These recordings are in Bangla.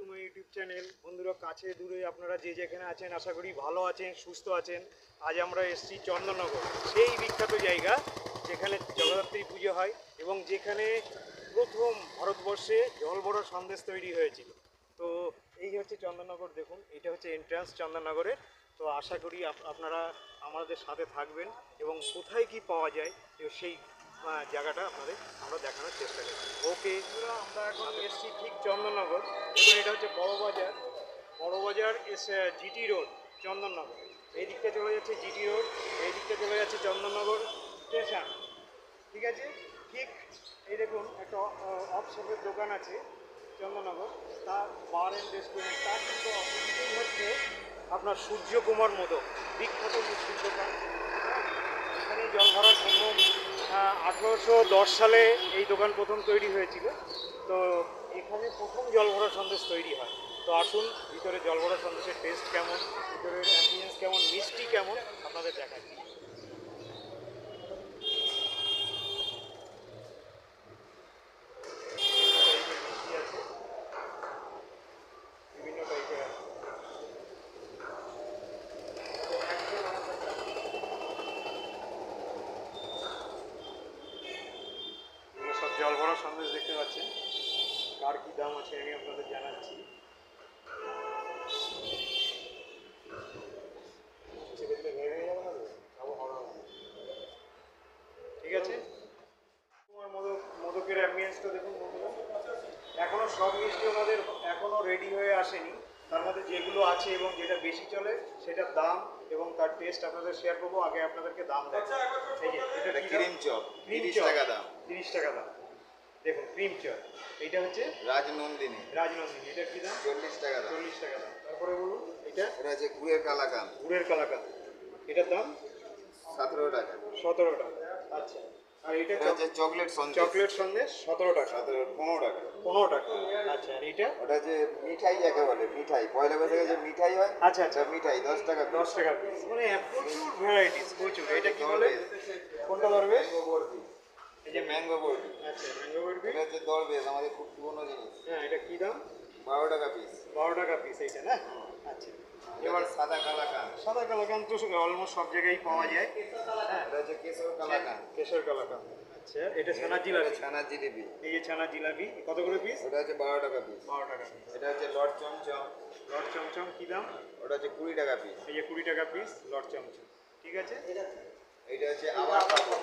To my YouTube channel. বন্ধুরা, কাছে দূরে আপনারা যে যেখানে আছেন আশা করি ভালো আছেন, সুস্থ আছেন। আজ আমরা এসেছি চন্দননগর, সেই বিখ্যাত জায়গা যেখানে জগদ্ধাত্রী পুজো হয় এবং যেখানে প্রথম ভারতবর্ষে জল ভরা সন্দেশ তৈরি হয়েছিল। তো এই হচ্ছে চন্দননগর। দেখুন, এটা হচ্ছে এন্ট্রান্স চন্দননগরের। তো আশা করি আপনারা আমাদের সাথে থাকবেন এবং কোথায় কি পাওয়া যায় সেই জায়গাটা আমরা দেখানোর চেষ্টা করি। ওকে, আমরা এখন এসেছি ঠিক চন্দননগর এবং এটা হচ্ছে বড়বাজার। বড়বাজার এসে জিটি রোড, চন্দননগর। এই দিকটা চলে যাচ্ছে জিটি রোড, এই দিকটা চলে যাচ্ছে চন্দননগর স্টেশন। ঠিক আছে, ঠিক এই দেখুন একটা অফ শপের দোকান আছে চন্দননগর, তার বার অ্যান্ড রেস্টুরেন্ট। তার কিন্তু অপোজিটেই হচ্ছে আপনার সূর্যকুমার মোদক, বিখ্যাত মিষ্টির দোকান। এখানে জল ভরার প্রথম 1810 সালে এই দোকান প্রথম তৈরি হয়েছিল। তো এখানে প্রথম জল ভরা সন্দেশ তৈরি হয়। তো আসুন, ভিতরে জল ভরা সন্দেশের টেস্ট কেমন, ভিতরের অ্যাম্বিয়েন্স কেমন, মিষ্টি কেমন আপনাদের দেখাচ্ছি। মিষ্টি আছে, বিভিন্ন টাইপের আছে। এগুলো সব জল ভরা সন্দেশ দেখতে পাচ্ছেন। কার কী দাম আছে আমি আপনাদের জানাচ্ছি। ঠিক আছে, তোমার মোদকের অ্যাম্বিয়েন্সটা দেখুন বন্ধুরা। এখনও সব মিষ্টি ওনাদের এখনও রেডি হয়ে আসেনি। তার মধ্যে যেগুলো আছে এবং যেটা বেশি চলে সেটার দাম এবং তার টেস্ট আপনাদের শেয়ার করবো। আগে আপনাদেরকে দাম দেয়। এই যে এটা ক্রিম চপ, 30 টাকা দাম। 30 টাকা দাম। দেখুন ক্রিম চপ, এইটা হচ্ছে রাজনন্দিনী। রাজনন্দিনী, এটার কি দাম? 40 টাকা দাম। 40 টাকা দাম। তারপরে বলুন এটা হচ্ছে গুড়ের কালাকান। গুড়ের কালাকান, এটার দাম 17 টাকা। 17 টাকা। আচ্ছা, আর এটা হচ্ছে চকলেট সন্দেশ। চকলেট সন্দেশ 17 টাকা। 15 টাকা। 15 টাকা। আচ্ছা, আর এটা ওটা যে মিঠাই যাকে বলে, মিঠাই পয়লা বৈশাখে যে মিঠাই হয়। আচ্ছা আচ্ছা, মিঠাই 10 টাকা। 10 টাকা পিস। মানে প্রচুর ভ্যারাইটিস, প্রচুর। এটা কি বলে, কোনটা ধরবে? এই যে ম্যাঙ্গো বরফি। আচ্ছা, ম্যাঙ্গো বরফি। এটা হচ্ছে দরবেশ, আমাদের খুব পুরনো জিনিস। হ্যাঁ, এটা কি দাম? 12 টাকা পিস। 12 টাকা পিস এইটা না? আচ্ছা, এবার সাদা কালাকান। সাদা কালাকান তো অলমোস্ট সব জায়গায় পাওয়া যায়। হ্যাঁ, এটা হচ্ছে কেশর কালাকান। কেশর কালাকান। আচ্ছা, এটা ছানার জিলাপি। ছানার জিলিপি। এই যে ছানার জিলাপি, কত করে পিস? ওটা হচ্ছে 12 টাকা পিস। 12 টাকা পিস। এটা হচ্ছে লট চমচম। লট চমচম কি দাম? ওটা হচ্ছে 20 টাকা পিস। এই যে 20 টাকা পিস লট চমচম। ঠিক আছে, এটা হচ্ছে আবার খাবো।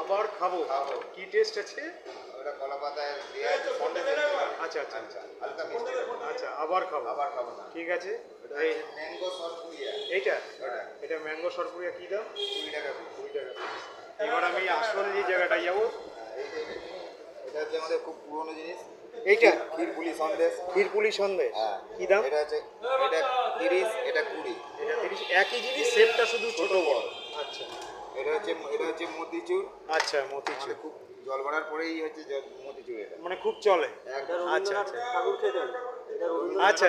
আবার খাবো। খাবো। কি টেস্ট আছে? ওটা কলা পাতায় দেয়া আছে সন্দেশ। আচ্ছা আচ্ছা আচ্ছা, হালকা মিষ্টি। আচ্ছা আবার খাবো। আবার খাবো না। ঠিক আছে, এই ম্যাঙ্গো সরপুরিয়া। এইটা ওটা এটা ম্যাঙ্গো সরপুরিয়া কি দাম? 20 টাকা পিস। 20 টাকা। এবার আমি আসল যে জায়গাটায় যাবো, এটা হচ্ছে আমাদের খুব পুরনো জিনিস। এইটা ক্ষীরপুলি সন্দেশ। ক্ষীরপুলি সন্দেশ। হ্যাঁ। কি দাম? এটা হচ্ছে এটা 30, এটা 20। এটা 30। একই জিনিস, সেটটা শুধু ছোট বড়। আচ্ছা, এটা হচ্ছে মতিচুর। আচ্ছা মতিচুর। আমাদের খুব জল ভরার পরেই হচ্ছে মতিচুর। এটা মানে খুব চলে। একদম। আচ্ছা আচ্ছা ঠাকুর খেতে। আচ্ছা আচ্ছা,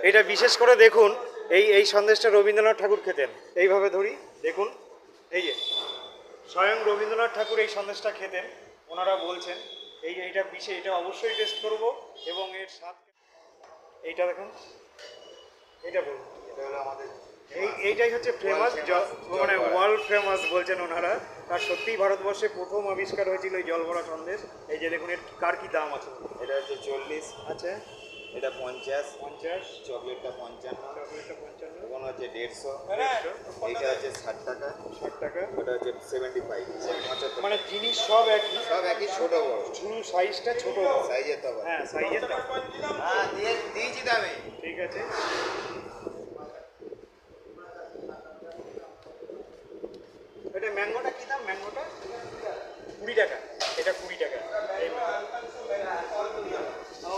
এটা বিশেষ করে দেখুন, এই সন্দেশটা রবীন্দ্রনাথ ঠাকুর খেতেন। এইভাবে ধরি, দেখুন এই যে স্বয়ং রবীন্দ্রনাথ ঠাকুর এই সন্দেশটা খেতেন, ওনারা বলছেন। এইটা বিশেষ, এটা অবশ্যই টেস্ট করব এবং এর স্বাদ। এইটা দেখুন, এইটা বলুন। এটা হলো আমাদের এইটাই হচ্ছে ফেমাস, মানে জলভরা। ওয়ার্ল্ড ফেমাস বলছেন ওনারা। আর সত্যিই ভারতবর্ষে প্রথম আবিষ্কার হয়েছিল এই জলভরা সন্দেশ। এই যে দেখুন, এর কার কি দাম আছে? এটা হচ্ছে 40। আচ্ছা, এটা 50। 50। চকলেটটা 55। চকলেটটা 55। ওখানে হচ্ছে 150। 150। এইটা হচ্ছে 60 টাকা। 60 টাকা। ওটা হচ্ছে 75। 75। মানে জিনিস সব একই, সব একই, ছোট বড়। শুধু সাইজটা ছোট বড়। সাইজের তফাৎ। হ্যাঁ, সাইজের দাম। হ্যাঁ, দিয়েছি দামে। ঠিক আছে, এটা ম্যাঙ্গোটা কি দাম? ম্যাঙ্গোটা 20 টাকা। এটা 20 টাকা। ও,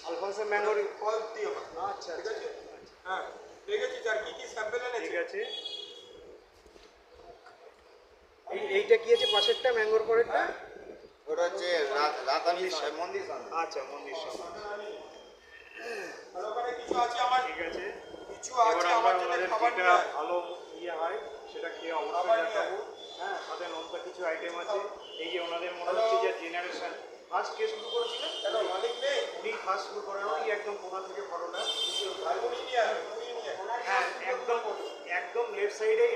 আলফান্সো ম্যাঙ্গোর ফল দিও। আচ্ছা ঠিক আছে। হ্যাঁ, দেখেছি আর কি কি স্যাম্পল এনেছে। ঠিক আছে, এইটা কি আছে পাশেরটা, ম্যাঙ্গোর পরেরটা? ওটা হচ্ছে রাতানি মন্দির সন্দেশ। আচ্ছা, মন্দির সন্দেশ। আর ওখানে কিছু আছে আমার, ঠিক আছে, কিছু এবার আছে আমরা আমার জন্য ওনাদের খাবার যেটা নিয়ে আয়। ভালো ইয়ে হয় সেটা খেয়ে অবশ্যই খাবার নিয়ে দেখাবো। হ্যাঁ, সাথে নতুন কিছু আইটেম আছে। এই যে ওনাদের মনে হচ্ছে যে জেনারেশন ফার্স্ট কে শুরু করেছিলেন? কেন মালিক নেই? উনি ফার্স্ট শুরু করেন, ওই একদম কোনা থেকে ফটোটা। ভাই উনি নিয়ে হ্যাঁ, একদম একদম লেফট সাইডে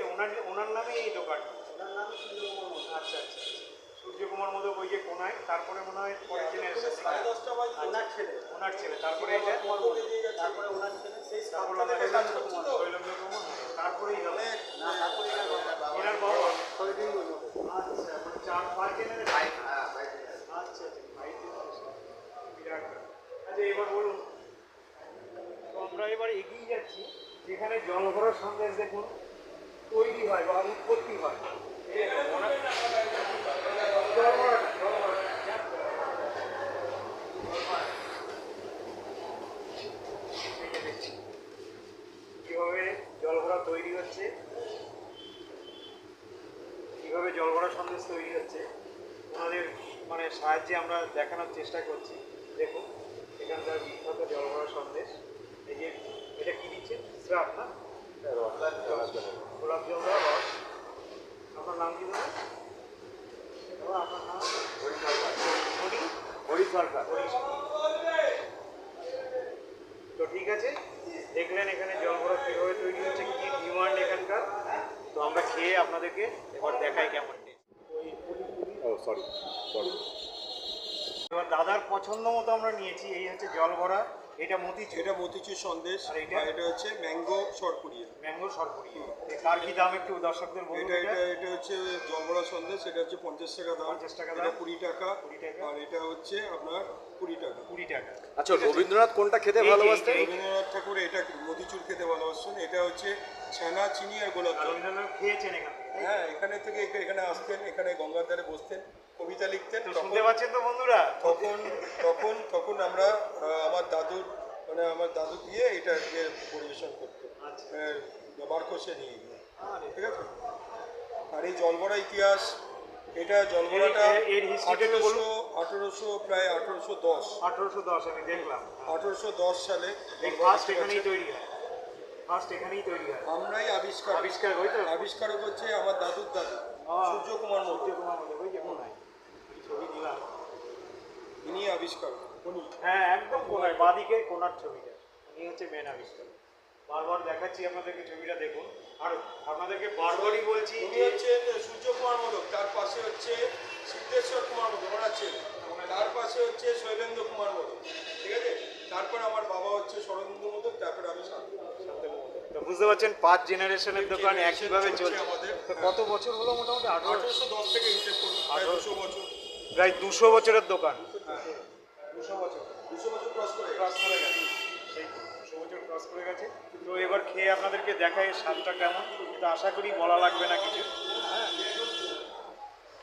ওনার নামে এই দোকান। আচ্ছা আচ্ছা, সূর্যকুমার মোদক ওই যে কোনায়, তারপরে মনে হয় পরের জেনারেশন 10:30 বাজে ওনার ছেলে, তারপরে এটা, তারপরে ওনার ছেলে, তারপরে ওনার শৈলেন্দ্র কুমার, তারপরেই গেল এনার বাবা। আচ্ছা, মানে 4-5 জেনারেশন। আচ্ছা আচ্ছা, ভাই বিরাট ব্যাপার। আচ্ছা, এবার বলুন, তো আমরা এবার এগিয়ে যাচ্ছি যেখানে জলভরা সন্দেশ দেখুন তৈরি হয় বা উৎপত্তি হয়। কিভাবে জলভরা তৈরি হচ্ছে, কিভাবে জলভরা সন্দেশ তৈরি হচ্ছে ওনাদের মানে সাহায্যে আমরা দেখানোর চেষ্টা করছি। দেখুন এখানকার বিখ্যাত জলভরা সন্দেশ। এই যে এটা কি দিচ্ছেন? স্রাব না? গোলাপ জল দেওয়া রস। আপনার নাম কি বলুন? আপনার নাম? হরি সরকার। তো ঠিক আছে, দেখলেন এখানে জলভরা কীভাবে তৈরি হচ্ছে, কী ডিমান্ড এখানকার। তো আমরা খেয়ে আপনাদেরকে এবার দেখাই কেমন টেস্ট। এবার দাদার পছন্দ মতো আমরা নিয়েছি। এই হচ্ছে জলভরা, এটা মতিচুর, এটা মতিচুর সন্দেশ, আর আর এটা হচ্ছে ম্যাঙ্গো সরপুরিয়া। ম্যাঙ্গো সরপুরি। কার কি দাম একটু দর্শকদের বলুন। এটা এটা এটা হচ্ছে জলবড়া সন্দেশ, এটা হচ্ছে 50 টাকা দাম। 50 টাকা এটা দাম। 20 টাকা। 20 টাকা। আর এটা হচ্ছে আপনার 20 টাকা। 20 টাকা। আচ্ছা, রবীন্দ্রনাথ কোনটা খেতে এই যে, ভালোবাসতেন? এই- রবীন্দ্রনাথ ঠাকুর এটা মতিচুর খেতে ভালোবাসছেন। এটা হচ্ছে ছানা, চিনি আর গোলাপ জল। রবীন্দ্রনাথ খেয়েছেন এখান থেকে? হ্যাঁ, এখানে থেকে এখানে আসতেন, এখানে গঙ্গার ধারে বসতেন, কবিতা লিখতেন। তো তখন শুনতে পাচ্ছেন তো বন্ধুরা? তখন তখন তখন আমরা আমার দাদুর আমার দাদু গিয়ে এটা পরিবেশন করতো। আচ্ছা। বারকোষে নিয়ে গিয়ে, আরে, ঠিক আছে। আর এই জলভরা ইতিহাস, এটা জলভরাটা এর history টা একটু বলুন। 1800 প্রায় 1810 1810 আমি দেখলাম। 1810 সালে এই ফার্স্ট এখানেই তৈরি হয়। ফার্স্ট এখানেই তৈরি হয়। আমরাই আবিষ্কার ওই তো? আবিষ্কারক হচ্ছে আমার দাদুর দাদু সূর্যকুমার মোদক। সূর্যকুমার মোদক, ওই যে কোনায়। ছবি দিলাম। ইনি আবিষ্কারক। হ্যাঁ, একদম কোনায়, বাঁদিকে কোনার ছবিটা। উনি হচ্ছে মেন আবিষ্কার। বারবার দেখাচ্ছি আপনাদেরকে, ছবিটা দেখুন। আর আপনাদেরকে বারবারই বলছি উনি যে হচ্ছে সূর্যকুমার মোদক, তার পাশে হচ্ছে সিদ্ধেশ্বর কুমার মোদক, ওনার ছেলে। তার পাশে হচ্ছে শৈলেন্দ্র কুমার মোদক, ঠিক আছে। তারপর আমার বাবা হচ্ছে শরণেন্দ্র মোদক, তারপর আমি শান্তনু মোদক। তো বুঝতে পারছেন 5 জেনারেশনের দোকান একইভাবে চলছে। আমাদের। তো কত বছর হলো মোটামুটি? 1810 থেকে হিসেব করুন, প্রায় 200 বছর। প্রায় 200 বছরের দোকান। 200 বছর 200 বছর ক্রস করে ক্রস করে গেছে। সেই 200 বছর ক্রস করে গেছে। তো এবার খেয়ে আপনাদেরকে দেখাই স্বাদটা কেমন। কিন্তু আশা করি বলা লাগবে না কিছু। হ্যাঁ,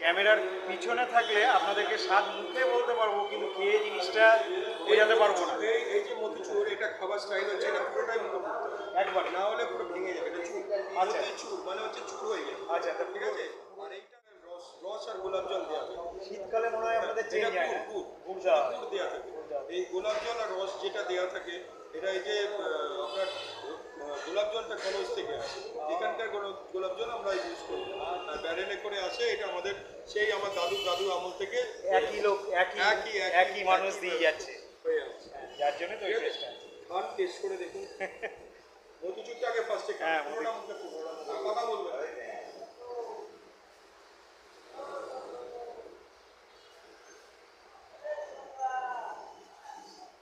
ক্যামেরার পিছনে থাকলে আপনাদেরকে স্বাদ মুখে বলতে পারবো, কিন্তু খেয়ে জিনিসটা বোঝাতে পারবো না। এই যে মতিচুর, এটা খাবার স্টাইল হচ্ছে, এটা পুরোটাই মুখে পড়তে হবে। একবার না হলে পুরো ভেঙে যাবে। এটা চুর, আচ্ছা। চুর মানে হচ্ছে চুর হয়ে যাবে। আচ্ছা, তা ঠিক আছে। আর এইটা রস আর গোলাপ জল দেওয়া হবে। শীতকালে মনে হয় আপনাদের চেঞ্জ এটা হয় না? গুড় গুড় দেওয়া হয়। গুড় দেওয়া থাকে। এই গোলাপ জল আর রস যেটা দেওয়া থাকে, এটা এই যে আপনার গোলাপ জলটা কলেজ থেকে আসে। এখানকার গোলাপ জল আমরা ইউজ করি না। আর ব্যারেলে করে আসে, এটা আমাদের সেই আমার দাদু আমল থেকে একই লোক, একই মানুষ দিয়ে যাচ্ছে। হয়ে আসছে। যার জন্য তো এই টেস্টটা আছে। খান, টেস্ট করে দেখুন। মতিচুরটা আগে ফার্স্টে হ্যাঁ, খান, পুরোটা মুখে পুরো কথা বলবেন।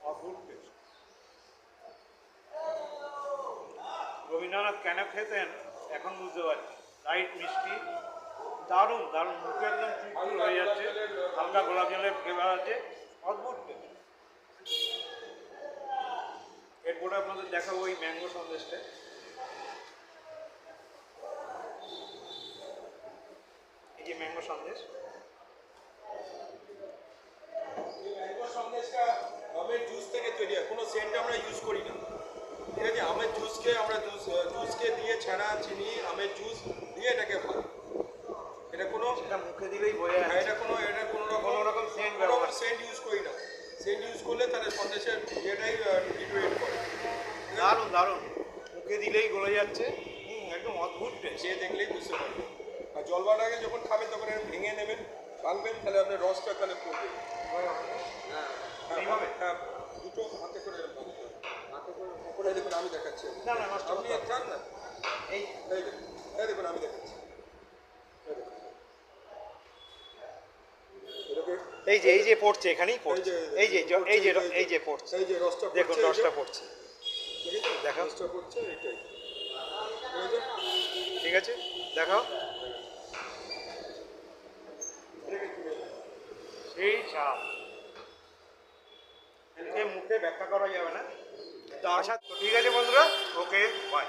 অদ্ভুত taste। রবীন্দ্রনাথ কেন খেতেন এখন বুঝতে পারছি। লাইট মিষ্টি, দারুণ দারুণ, মুখে একদম চুলচুল হয়ে যাচ্ছে। হালকা গোলাপ জলের ফ্লেভার আছে, অদ্ভুত টেস্ট। এরপরে আপনাদের দেখাবো ওই ম্যাঙ্গো সন্দেশটা। এই যে ম্যাঙ্গো সন্দেশ। ম্যাঙ্গো সন্দেশটা আমের জুস থেকে তৈরি হয়, কোনো সেন্ট আমরা ইউজ করি না। ঠিক আছে, আমের জুসকে আমরা জুসকে দিয়ে ছানা, চিনি, আমের জুস দিয়ে এটাকে খাই। এটা কোনো সেটা মুখে দিলেই বোঝা হ্যাঁ, যায়। এটা কোনো কোনো রকম scent ব্যবহার সেন্ট ইউজ করি না। সেন্ট ইউজ করলে তাহলে সন্দেশের ইয়েটাই ডিটোয়েট করে। দারুণ দারুণ, মুখে দিলেই গলে যাচ্ছে। একদম অদ্ভুত টেস্ট। যে দেখলেই বুঝতে পারবে। আর জলবাটাকে যখন খাবেন তখন এরকম ভেঙে নেবেন, ভাঙবেন তাহলে আপনার রসটা তাহলে পড়বে। হ্যাঁ এইভাবে? হ্যাঁ, দুটো হাতে করে এরকম ভাঙতে হবে। হাতে করে ওপরে দেখুন আমি দেখাচ্ছি না না নষ্ট আপনি করতে হবে। চান না? এই এই দেখুন, এই দেখুন আমি দেখাচ্ছি। এই দেখুন। এটাকে এই যে পড়ছে এখানেই পড়ছে, এই যে এই যে পড়ছে, এই যে রসটা দেখুন পড়ছে, এই যে- রসটা পড়ছে। দেখেছেন? দেখাও। রসটা পড়ছে এটাই। বুঝেছেন? ঠিক আছে দেখাও। এটাকে কি বলে? সেই ছাপ মুখে ব্যাখ্যা করা যাবে না। তা আশা ঠিক আছে বন্ধুরা, ওকে বাই।